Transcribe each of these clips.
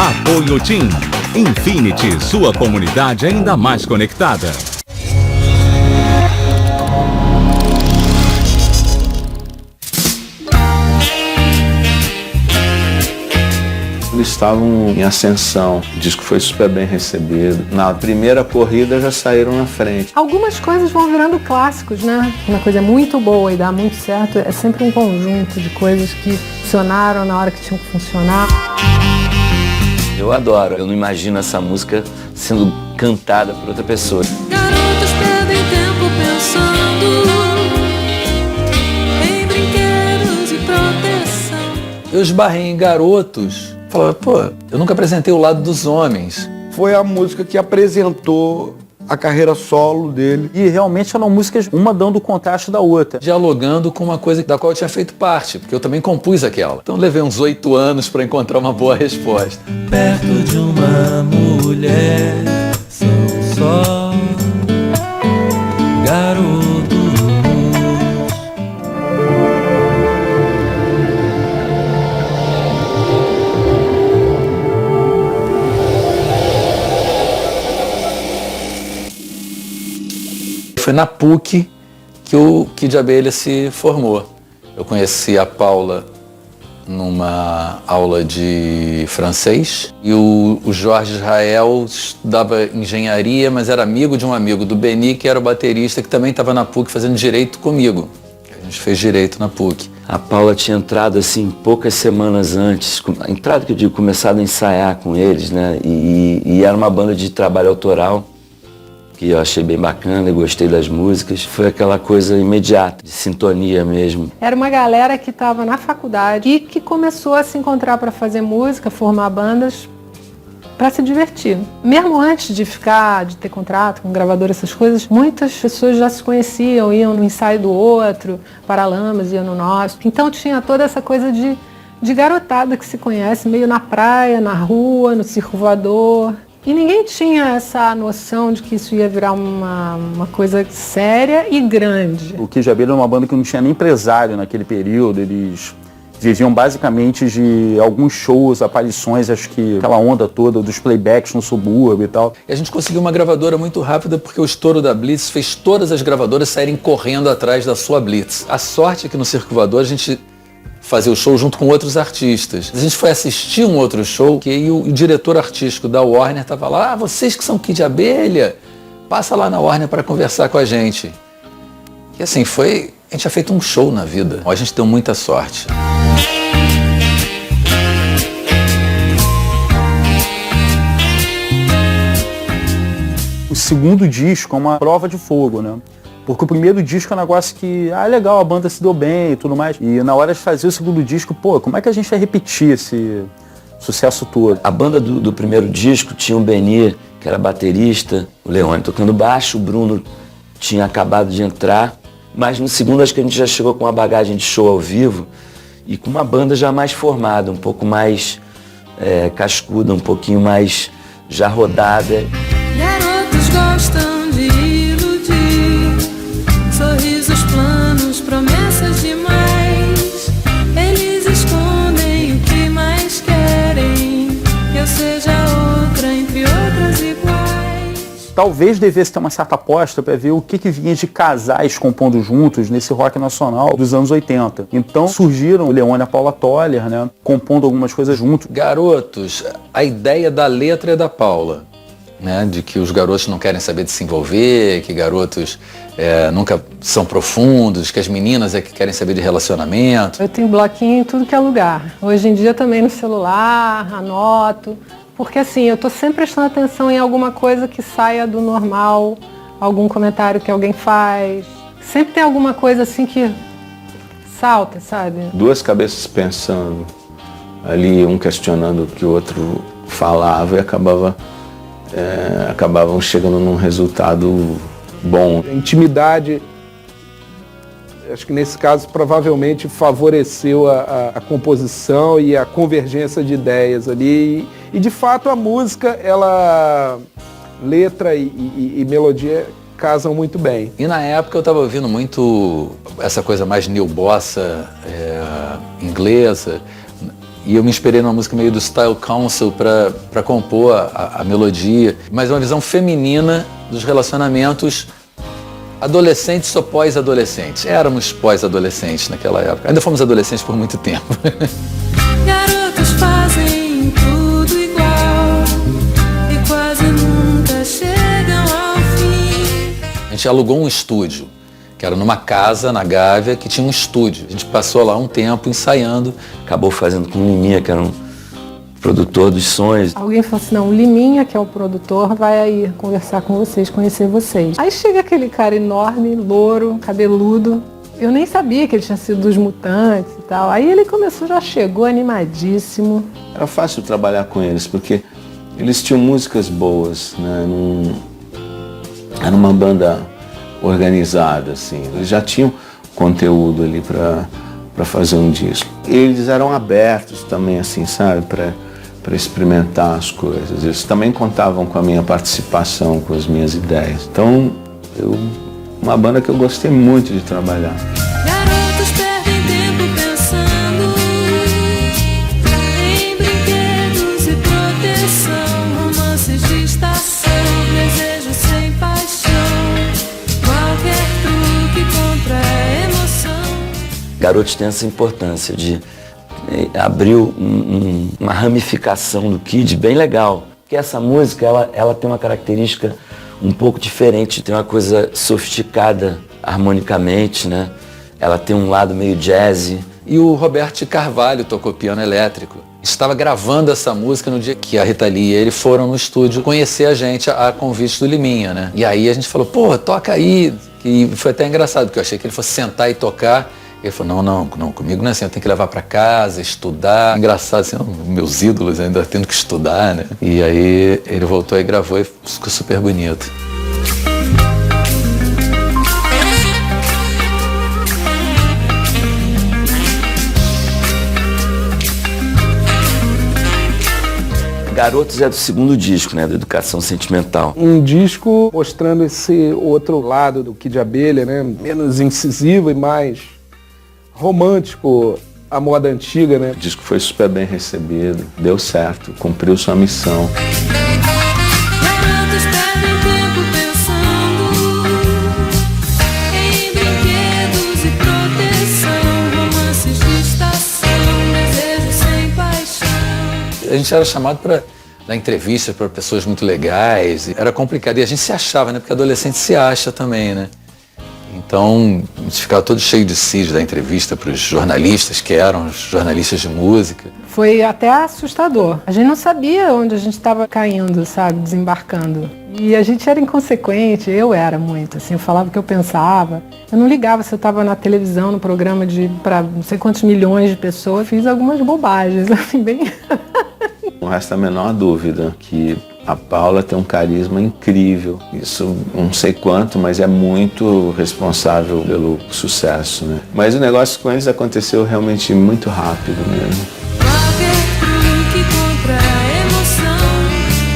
Apoio TIM. Infinity, sua comunidade ainda mais conectada. Eles estavam em ascensão, o disco foi super bem recebido. Na primeira corrida já saíram na frente. Algumas coisas vão virando clássicos, né? Uma coisa muito boa e dá muito certo é sempre um conjunto de coisas que funcionaram na hora que tinham que funcionar. Eu adoro, eu não imagino essa música sendo cantada por outra pessoa. Garotos perdem tempo pensando em brinquedos e proteção. Eu esbarrei em Garotos. Falava, eu nunca apresentei o lado dos homens. Foi a música que apresentou a carreira solo dele. E realmente eram músicas, uma dando o contraste da outra. Dialogando com uma coisa da qual eu tinha feito parte, porque eu também compus aquela. Então levei uns 8 anos para encontrar uma boa resposta. Perto de uma mulher, são só garotos. Foi na PUC que o Kid Abelha se formou. Eu conheci a Paula numa aula de francês e o Jorge Israel estudava engenharia, mas era amigo de um amigo do Beni, que era o baterista, que também estava na PUC fazendo direito comigo. A gente fez direito na PUC. A Paula tinha entrado assim poucas semanas antes, entrado que eu digo, começado a ensaiar com eles, né? E era uma banda de trabalho autoral, que eu achei bem bacana, gostei das músicas. Foi aquela coisa imediata, de sintonia mesmo. Era uma galera que estava na faculdade e que começou a se encontrar para fazer música, formar bandas, para se divertir. Mesmo antes de ter contrato com gravador, essas coisas, muitas pessoas já se conheciam, iam no ensaio do outro, Paralamas ia no nosso. Então tinha toda essa coisa de garotada que se conhece, meio na praia, na rua, no circo voador. E ninguém tinha essa noção de que isso ia virar uma coisa séria e grande. O Kid Abelha era uma banda que não tinha nem empresário naquele período, eles viviam basicamente de alguns shows, aparições, acho que aquela onda toda dos playbacks no subúrbio e tal. E a gente conseguiu uma gravadora muito rápida porque o estouro da Blitz fez todas as gravadoras saírem correndo atrás da sua Blitz. A sorte é que no Circo Voador a gente fazia o show junto com outros artistas. A gente foi assistir um outro show que o diretor artístico da Warner estava lá, vocês que são Kid Abelha, passa lá na Warner para conversar com a gente. E assim, a gente tinha feito um show na vida. A gente deu muita sorte. O segundo disco é uma prova de fogo, né? Porque o primeiro disco é um negócio que, legal, a banda se deu bem e tudo mais. E na hora de fazer o segundo disco, como é que a gente vai repetir esse sucesso todo? A banda do primeiro disco tinha o Beni, que era baterista, o Leone tocando baixo, o Bruno tinha acabado de entrar. Mas no segundo acho que a gente já chegou com uma bagagem de show ao vivo e com uma banda já mais formada, um pouco mais cascuda, um pouquinho mais já rodada. Garotos gostam de iludir, sorrisos planos, promessas demais. Eles escondem o que mais querem, que eu seja outra entre outras iguais. Talvez devesse ter uma certa aposta para ver o que vinha de casais compondo juntos nesse rock nacional dos anos 80. Então surgiram o Leone e a Paula Toller, né, compondo algumas coisas juntos. Garotos, a ideia da letra é da Paula, né, de que os garotos não querem saber de se envolver, que garotos nunca são profundos, que as meninas é que querem saber de relacionamento. Eu tenho bloquinho em tudo que é lugar. Hoje em dia também no celular, anoto. Porque assim, eu tô sempre prestando atenção em alguma coisa que saia do normal, algum comentário que alguém faz. Sempre tem alguma coisa assim que salta, sabe? Duas cabeças pensando, ali um questionando o que o outro falava e acabavam chegando num resultado bom. A intimidade, acho que nesse caso provavelmente favoreceu a composição e a convergência de ideias ali. E de fato a música, letra e melodia casam muito bem. E na época eu estava ouvindo muito essa coisa mais new bossa inglesa. E eu me inspirei numa música meio do Style Council para compor a melodia, mas uma visão feminina dos relacionamentos adolescentes ou pós-adolescentes. Éramos pós-adolescentes naquela época. Ainda fomos adolescentes por muito tempo. Garotos fazem tudo igual e quase nunca chegam ao fim. A gente alugou um estúdio, que era numa casa na Gávea, que tinha um estúdio. A gente passou lá um tempo ensaiando. Acabou fazendo com o Liminha, que era um produtor dos sons. Alguém falou assim, não, o Liminha, que é o produtor, vai aí conversar com vocês, conhecer vocês. Aí chega aquele cara enorme, louro, cabeludo. Eu nem sabia que ele tinha sido dos Mutantes e tal. Aí ele começou, já chegou animadíssimo. Era fácil trabalhar com eles, porque eles tinham músicas boas, né? Era uma banda organizada, assim. Eles já tinham conteúdo ali para fazer um disco. Eles eram abertos também, assim, sabe, para experimentar as coisas. Eles também contavam com a minha participação, com as minhas ideias. Então, uma banda que eu gostei muito de trabalhar. Garotos perdem tempo pensando em brinquedos e proteção, romances de estação, desejo sem paixão, qualquer truque contra a emoção. Garotos tem essa importância de abrir uma ramificação do Kid bem legal. Porque essa música, ela tem uma característica um pouco diferente, tem uma coisa sofisticada harmonicamente, né? Ela tem um lado meio jazzy. E o Roberto Carvalho tocou piano elétrico. Estava gravando essa música no dia que a Rita Lee e ele foram no estúdio conhecer a gente a convite do Liminha, né? E aí a gente falou, pô, toca aí. E foi até engraçado, porque eu achei que ele fosse sentar e tocar. Ele falou, não, comigo não é assim, eu tenho que levar para casa, estudar. Engraçado, assim, meus ídolos ainda tendo que estudar, né? E aí ele voltou e gravou e ficou super bonito. Garotos é do segundo disco, né, da Educação Sentimental. Um disco mostrando esse outro lado do Kid Abelha, né? Menos incisivo e mais romântico, a moda antiga, né? O disco foi super bem recebido, deu certo, cumpriu sua missão. Garotos perdem tempo pensando em brinquedos e proteção, romances de estação, desejo sem paixão. A gente era chamado para dar entrevistas para pessoas muito legais. Era complicado. E a gente se achava, né? Porque adolescente se acha também, né? Então, a gente ficava todo cheio de si de dar entrevista para os jornalistas, que eram os jornalistas de música. Foi até assustador. A gente não sabia onde a gente estava caindo, sabe? Desembarcando. E a gente era inconsequente, eu era muito, assim, eu falava o que eu pensava. Eu não ligava se eu estava na televisão, no programa para não sei quantos milhões de pessoas. Fiz algumas bobagens, assim, bem... Não resta a menor dúvida que a Paula tem um carisma incrível. Isso não sei quanto, mas é muito responsável pelo sucesso, né? Mas o negócio com eles aconteceu realmente muito rápido mesmo. Qualquer truque contra a emoção,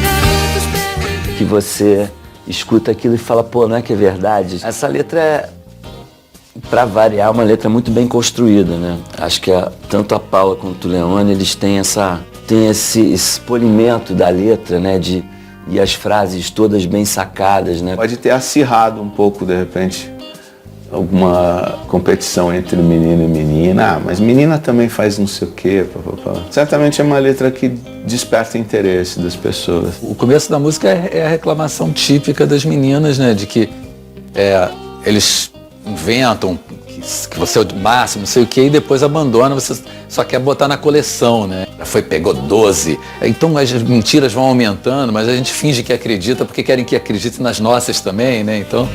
garotos perdem tempo. Que você escuta aquilo e fala, pô, não é que é verdade? Essa letra é, pra variar, uma letra muito bem construída, né? Acho que tanto a Paula quanto o Leone, eles têm esse polimento da letra, né? E as frases todas bem sacadas, né? Pode ter acirrado um pouco, de repente, alguma competição entre menino e menina. Ah, mas menina também faz não sei o quê. Certamente é uma letra que desperta interesse das pessoas. O começo da música é a reclamação típica das meninas, né? De que eles inventam que você é o máximo, não sei o que, e depois abandona, você só quer botar na coleção, né? Pegou 12. Então as mentiras vão aumentando, mas a gente finge que acredita porque querem que acredite nas nossas também, né? Então...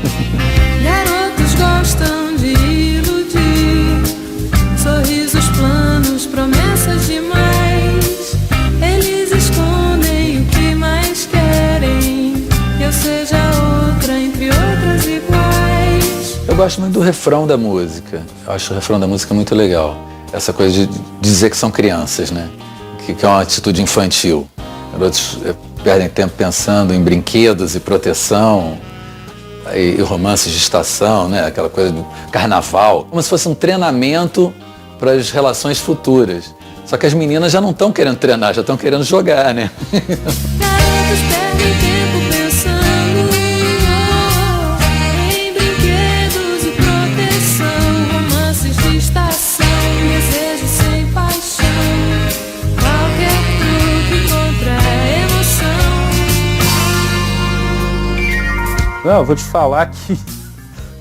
Garotos gostam de iludir, sorrisos planos, promessas demais. Eles escondem o que mais querem, que eu seja outra entre outras iguais. Eu gosto muito do refrão da música. Eu acho o refrão da música muito legal. Essa coisa de dizer que são crianças, né? Que é uma atitude infantil. Garotos perdem tempo pensando em brinquedos e proteção e romances de estação, né? Aquela coisa do carnaval. Como se fosse um treinamento para as relações futuras. Só que as meninas já não estão querendo treinar, já estão querendo jogar, né? Garotos perdem tempo pensando em brinquedos e proteção, romances de estação, desejo sem paixão, qualquer truque contra a emoção. Eu vou te falar que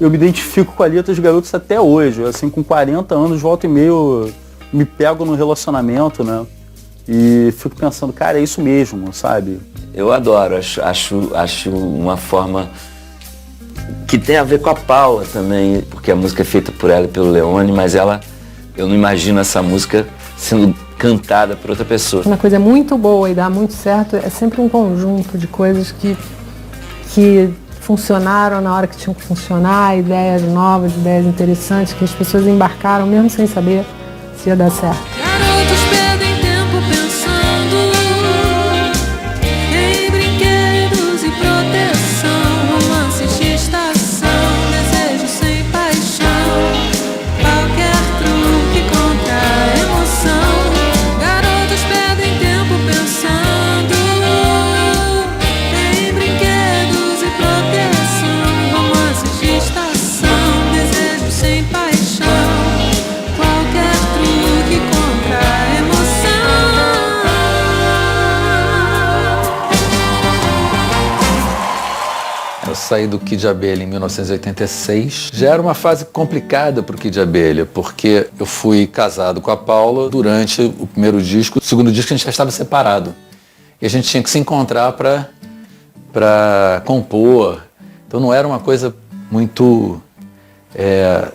eu me identifico com a letra dos garotos até hoje. Assim, com 40 anos, volta e meio, me pego no relacionamento, né? E fico pensando, cara, é isso mesmo, sabe? Eu adoro, acho uma forma que tem a ver com a Paula também, porque a música é feita por ela e pelo Leone, mas eu não imagino essa música sendo cantada por outra pessoa. Uma coisa muito boa e dá muito certo é sempre um conjunto de coisas que funcionaram na hora que tinham que funcionar, ideias novas, ideias interessantes, que as pessoas embarcaram mesmo sem saber se ia dar certo. Garotos perdem tempo pensando em brinquedos e proteção, romances de estação, desejo sem paixão, qualquer truque contra a emoção. Garotos perdem tempo pensando em brinquedos e proteção, romances de estação, desejo sem paixão, qualquer truque contra a emoção. Eu saí do Kid Abelha em 1986. Já era uma fase complicada pro Kid Abelha, porque eu fui casado com a Paula durante o primeiro disco. O segundo disco a gente já estava separado. E a gente tinha que se encontrar para compor. Então não era uma coisa muito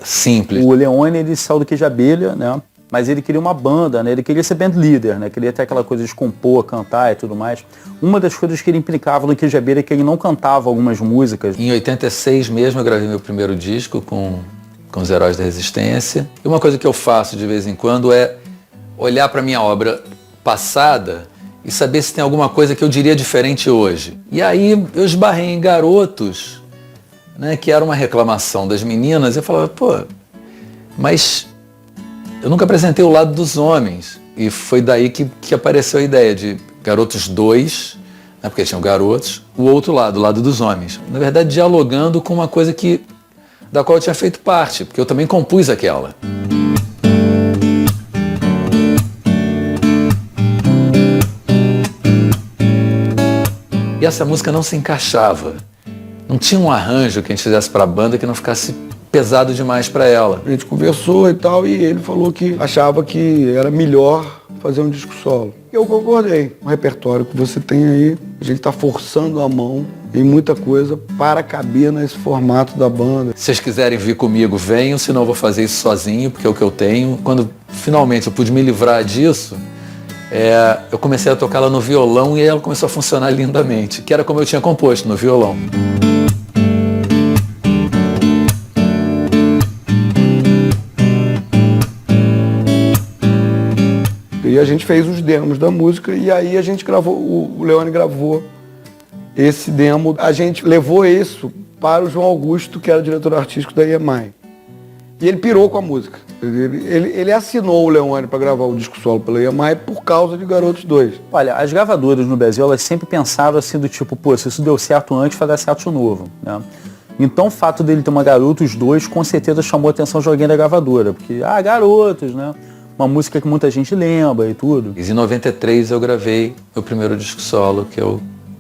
simples. O Leone, ele saiu do Kid Abelha, né? Mas ele queria uma banda, né? Ele queria ser band leader, né? Queria ter aquela coisa de compor, cantar e tudo mais. Uma das coisas que ele implicava no Kid Abelha é que ele não cantava algumas músicas. Em 86 mesmo eu gravei meu primeiro disco com os Heróis da Resistência. E uma coisa que eu faço de vez em quando é olhar para minha obra passada e saber se tem alguma coisa que eu diria diferente hoje. E aí eu esbarrei em Garotos, né, que era uma reclamação das meninas. Eu falava, pô, mas eu nunca apresentei o lado dos homens. E foi daí que apareceu a ideia de Garotos 2, né, porque tinham garotos, o outro lado, o lado dos homens. Na verdade, dialogando com uma coisa da qual eu tinha feito parte, porque eu também compus aquela. E essa música não se encaixava. Não tinha um arranjo que a gente fizesse para a banda que não ficasse pesado demais para ela. A gente conversou e tal, e ele falou que achava que era melhor fazer um disco solo. Eu concordei. O repertório que você tem aí, a gente está forçando a mão em muita coisa para caber nesse formato da banda. Se vocês quiserem vir comigo, venham, senão eu vou fazer isso sozinho, porque é o que eu tenho. Quando finalmente eu pude me livrar disso, eu comecei a tocar ela no violão e aí ela começou a funcionar lindamente, que era como eu tinha composto, no violão. E a gente fez os demos da música e aí a gente gravou, o Leone gravou esse demo. A gente levou isso para o João Augusto, que era o diretor artístico da EMI. E ele pirou com a música. Ele assinou o Leone para gravar o disco solo pela EMI por causa de Garotos 2. Olha, as gravadoras no Brasil, elas sempre pensaram assim do tipo, pô, se isso deu certo antes, vai dar certo de novo, né? Então o fato dele ter uma Garotos 2 com certeza chamou a atenção de alguém da gravadora, porque, Garotos, né? Uma música que muita gente lembra e tudo. E em 93 eu gravei meu primeiro disco solo, que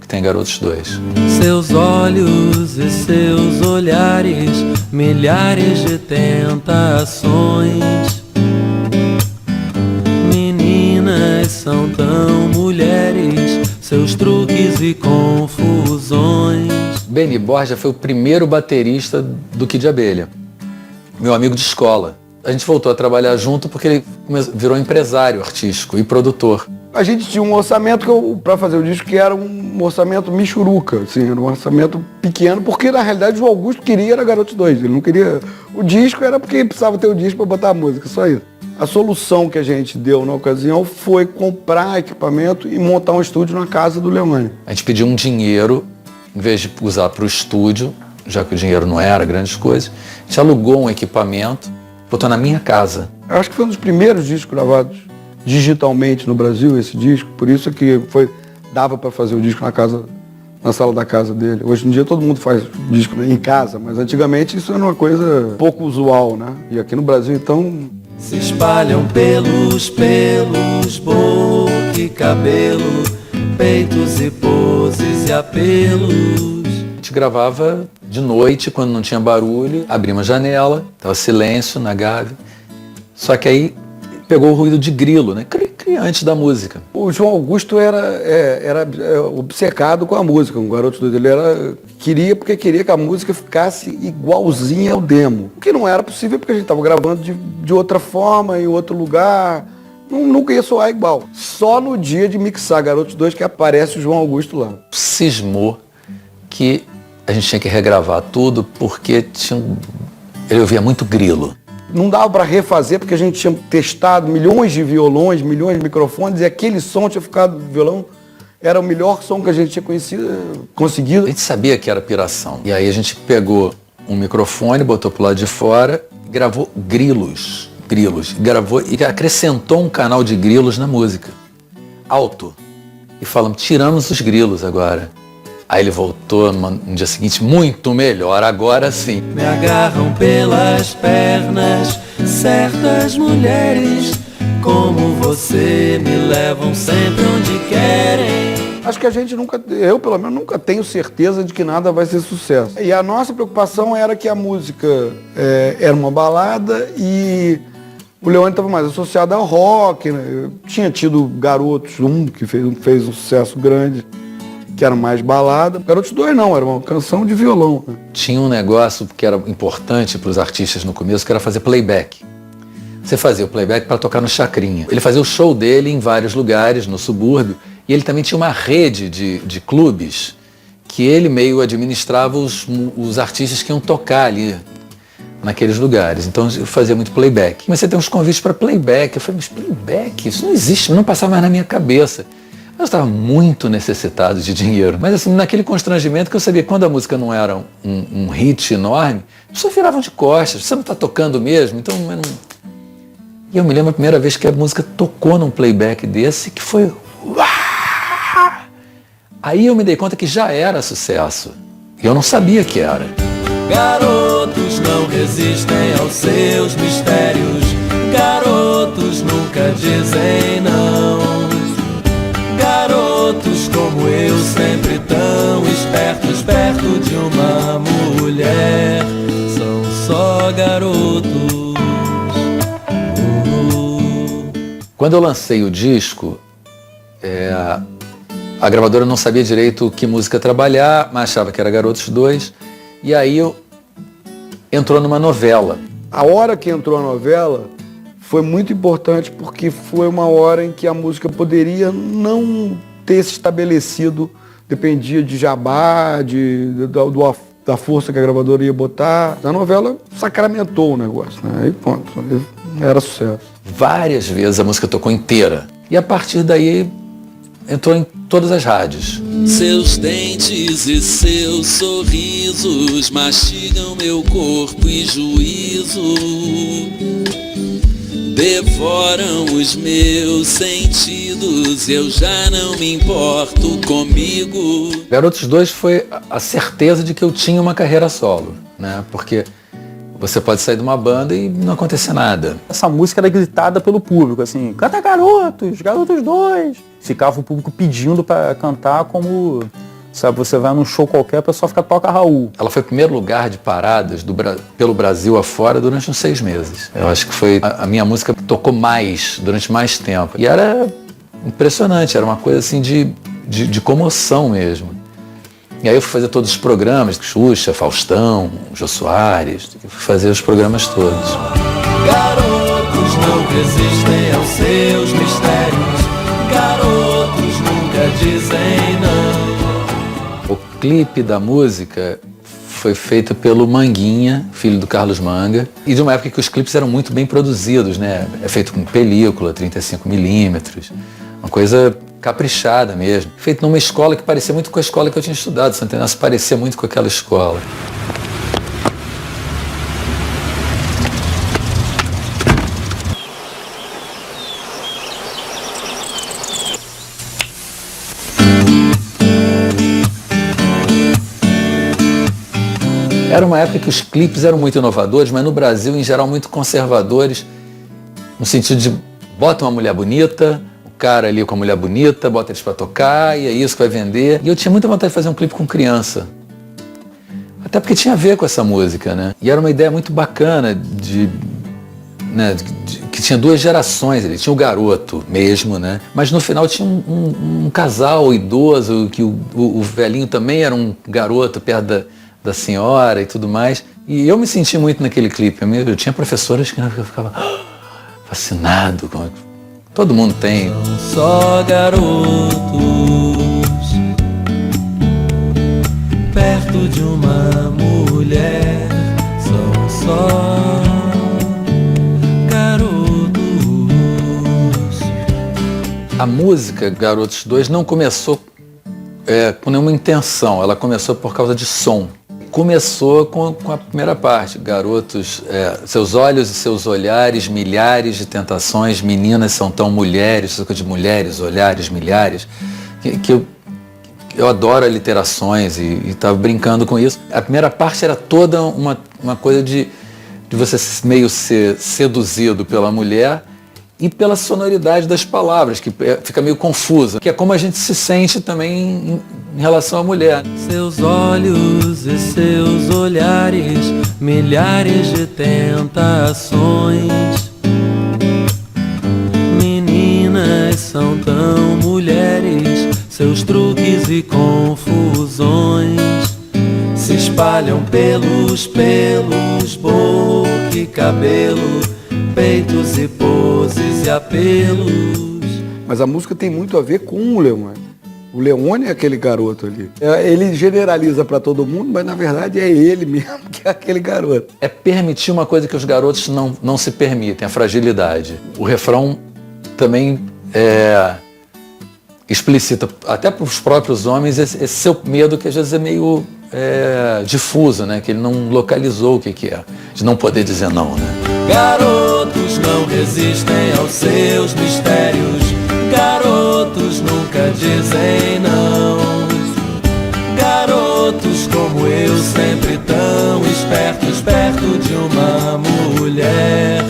tem Garotos 2. Seus olhos e seus olhares, milhares de tentações. Meninas são tão mulheres, seus truques e confusões. Benny Borja foi o primeiro baterista do Kid Abelha, meu amigo de escola. A gente voltou a trabalhar junto porque ele virou empresário artístico e produtor. A gente tinha um orçamento para fazer o disco que era um orçamento michuruca, assim, era um orçamento pequeno, porque na realidade o Augusto queria era Garotos 2, ele não queria... O disco era porque ele precisava ter o disco para botar a música, só isso. A solução que a gente deu na ocasião foi comprar equipamento e montar um estúdio na casa do Leone. A gente pediu um dinheiro, em vez de usar para o estúdio, já que o dinheiro não era grandes coisas, a gente alugou um equipamento, botou na minha casa. Eu acho que foi um dos primeiros discos gravados digitalmente no Brasil esse disco, por isso que dava para fazer o disco na sala da casa dele. Hoje em dia todo mundo faz disco em casa, mas antigamente isso era uma coisa pouco usual, né? E aqui no Brasil, então... Se espalham pelos boca e cabelo, peitos e poses e apelos. A gente gravava de noite, quando não tinha barulho, abria uma janela, tava silêncio na Gávea. Só que aí pegou o ruído de grilo, né? Antes da música. O João Augusto era obcecado com a música, um garoto doido. Ele queria que a música ficasse igualzinha ao demo. O que não era possível porque a gente estava gravando de outra forma, em outro lugar. Nunca ia soar igual. Só no dia de mixar Garotos 2 que aparece o João Augusto lá. Cismou que a gente tinha que regravar tudo porque ele ouvia muito grilo. Não dava para refazer porque a gente tinha testado milhões de violões, milhões de microfones e aquele som tinha ficado do violão. Era o melhor som que a gente tinha conseguido. A gente sabia que era piração. E aí a gente pegou um microfone, botou pro lado de fora, gravou grilos, gravou e acrescentou um canal de grilos na música. Alto. E falamos, tiramos os grilos agora. Aí ele voltou no dia seguinte, muito melhor, agora sim. Me agarram pelas pernas certas mulheres, como você, me levam sempre onde querem. Acho que eu pelo menos nunca tenho certeza de que nada vai ser sucesso. E a nossa preocupação era que a música era uma balada e o Leone estava mais associado ao rock, né? Eu tinha tido Garotos 1, que fez um sucesso grande, que era mais balada. Garotos 2 não, era uma canção de violão. Né? Tinha um negócio que era importante para os artistas no começo, que era fazer playback. Você fazia o playback para tocar no Chacrinha. Ele fazia o show dele em vários lugares, no subúrbio, e ele também tinha uma rede de clubes que ele meio administrava os artistas que iam tocar ali naqueles lugares. Então eu fazia muito playback. Comecei a ter uns convites para playback. Eu falei, mas playback? Isso não existe, não passava mais na minha cabeça. Eu estava muito necessitado de dinheiro. Mas assim, naquele constrangimento que eu sabia que quando a música não era um hit enorme, as pessoas viravam de costas. Você não está tocando mesmo? Então, E eu me lembro a primeira vez que a música tocou num playback desse, que foi... Aí eu me dei conta que já era sucesso. E eu não sabia que era. Garotos não resistem aos seus mistérios. Garotos nunca dizem não. Garotos como eu, sempre tão espertos, perto de uma mulher. São só garotos. Quando eu lancei o disco, a gravadora não sabia direito que música trabalhar, mas achava que era Garotos 2. E aí entrou numa novela. A hora que entrou a novela foi muito importante porque foi uma hora em que a música poderia não ter se estabelecido, dependia de jabá, da força que a gravadora ia botar. A novela sacramentou o negócio, né? Aí pronto, era sucesso. Várias vezes a música tocou inteira. E a partir daí entrou em todas as rádios. Seus dentes e seus sorrisos mastigam meu corpo e juízo. Devoram os meus sentidos, eu já não me importo comigo. Garotos 2 foi a certeza de que eu tinha uma carreira solo, né? Porque você pode sair de uma banda e não acontecer nada. Essa música era gritada pelo público, assim, canta Garotos, Garotos 2. Ficava o público pedindo para cantar como, sabe, você vai num show qualquer, a pessoa fica toca Raul. Ela foi o primeiro lugar de paradas pelo Brasil afora durante uns 6 meses. Eu acho que foi a minha música que tocou mais, durante mais tempo. E era impressionante, era uma coisa assim de comoção mesmo. E aí eu fui fazer todos os programas, Xuxa, Faustão, Jô Soares, fui fazer os programas todos. Garotos não resistem aos seus mistérios, garotos nunca dizem não. O clipe da música foi feito pelo Manguinha, filho do Carlos Manga, e de uma época que os clipes eram muito bem produzidos, né? É feito com película, 35mm, uma coisa caprichada mesmo. Feito numa escola que parecia muito com a escola que eu tinha estudado. Santo Inácio parecia muito com aquela escola. Era uma época que os clipes eram muito inovadores, mas no Brasil, em geral, muito conservadores, no sentido de bota uma mulher bonita, o cara ali com a mulher bonita, bota eles pra tocar e é isso que vai vender. E eu tinha muita vontade de fazer um clipe com criança. Até porque tinha a ver com essa música, né? E era uma ideia muito bacana que tinha duas gerações, ele tinha o garoto mesmo, né? Mas no final tinha um casal idoso, que o velhinho também era um garoto perto da senhora e tudo mais. E eu me senti muito naquele clipe. Eu tinha professoras que eu ficava fascinado. Todo mundo tem. São só garotos perto de uma mulher. São só garotos. A música Garotos 2 não começou com nenhuma intenção. Ela começou por causa de som. Começou com a primeira parte, garotos, seus olhos e seus olhares, milhares de tentações, meninas são tão mulheres, coisa de mulheres, olhares, milhares, que eu adoro aliterações e estava brincando com isso. A primeira parte era toda uma coisa de você meio ser seduzido pela mulher e pela sonoridade das palavras, que fica meio confusa, que é como a gente se sente também em relação à mulher. Seus olhos e seus olhares, milhares de tentações. Meninas são tão mulheres, seus truques e confusões se espalham pelos pelos, boca e cabelo, peitos e poses e apelos. Mas a música tem muito a ver com o Leone. O Leone é aquele garoto ali. Ele generaliza pra todo mundo, mas na verdade é ele mesmo que é aquele garoto. É permitir uma coisa que os garotos não se permitem, a fragilidade. O refrão também explicita, até para os próprios homens, esse seu medo que às vezes é meio difuso, né? Que ele não localizou o que é, de não poder dizer não, né? Garotos não resistem aos seus mistérios. Garotos nunca dizem não. Garotos como eu, sempre tão espertos, perto de uma mulher.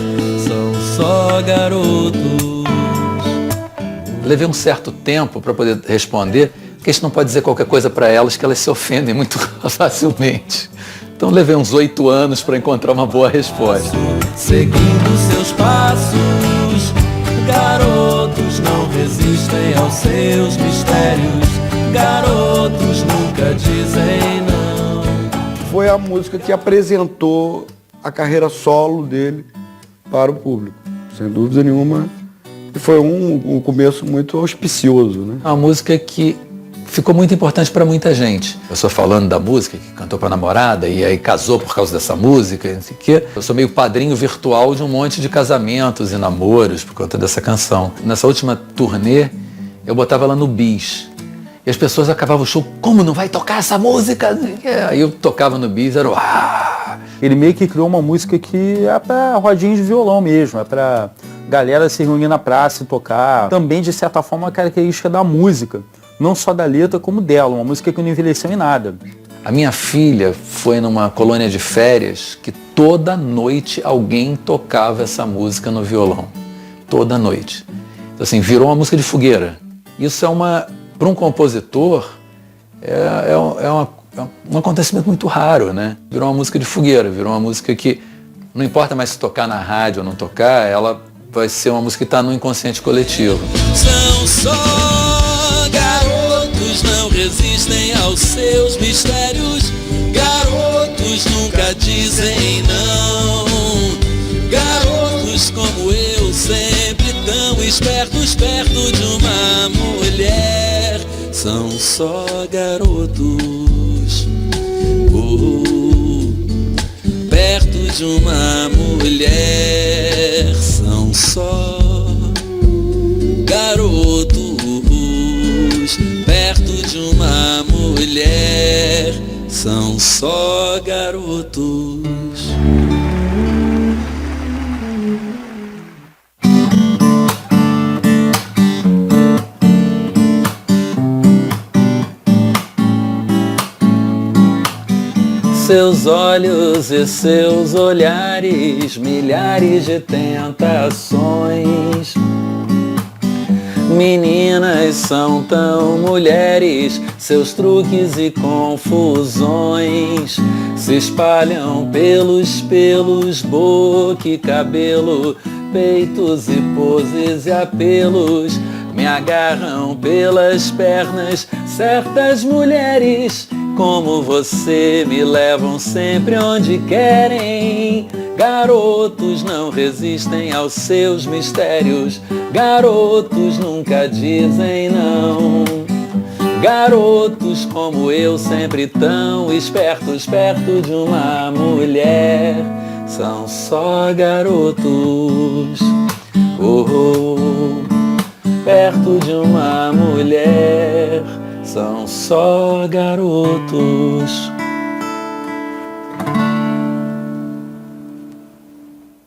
São só garotos. Levei um certo tempo para poder responder, porque a gente não pode dizer qualquer coisa para elas que elas se ofendem muito facilmente. Então levei uns 8 anos para encontrar uma boa resposta. Seguindo seus passos, garotos não resistem aos seus mistérios. Garotos nunca dizem não. Foi a música que apresentou a carreira solo dele para o público, sem dúvida nenhuma. E foi um começo muito auspicioso, né? Uma música que ficou muito importante para muita gente. Eu sou falando da música, que cantou para a namorada e aí casou por causa dessa música, não sei o quê. Eu sou meio padrinho virtual de um monte de casamentos e namoros por conta dessa canção. Nessa última turnê, eu botava ela no bis. E as pessoas acabavam o show, como não vai tocar essa música? Aí eu tocava no bis, era Ele meio que criou uma música que é pra rodinha de violão mesmo, é pra galera se reunir na praça e tocar. Também, de certa forma, uma característica da música. Não só da letra, como dela. Uma música que não envelheceu em nada. A minha filha foi numa colônia de férias que toda noite alguém tocava essa música no violão. Toda noite. Então, assim, virou uma música de fogueira. Isso para um compositor, um acontecimento muito raro, né? Virou uma música de fogueira, virou uma música que não importa mais se tocar na rádio ou não tocar, ela vai ser uma música que está no inconsciente coletivo. São só garotos, não resistem aos seus mistérios. Garotos nunca dizem não. Garotos como eu, sempre tão espertos, perto de uma mulher. São só garotos, perto de uma mulher. São só garotos, perto de uma mulher. São só garotos. seus olhos e seus olhares, milhares de tentações. Meninas são tão mulheres, seus truques e confusões se espalham pelos pelos, boca e cabelo, peitos e poses e apelos. Me agarram pelas pernas certas mulheres, como você me levam sempre onde querem. Garotos não resistem aos seus mistérios, garotos nunca dizem não. Garotos como eu, sempre tão espertos, perto de uma mulher, são só garotos. Oh, oh, perto de uma mulher, são só garotos.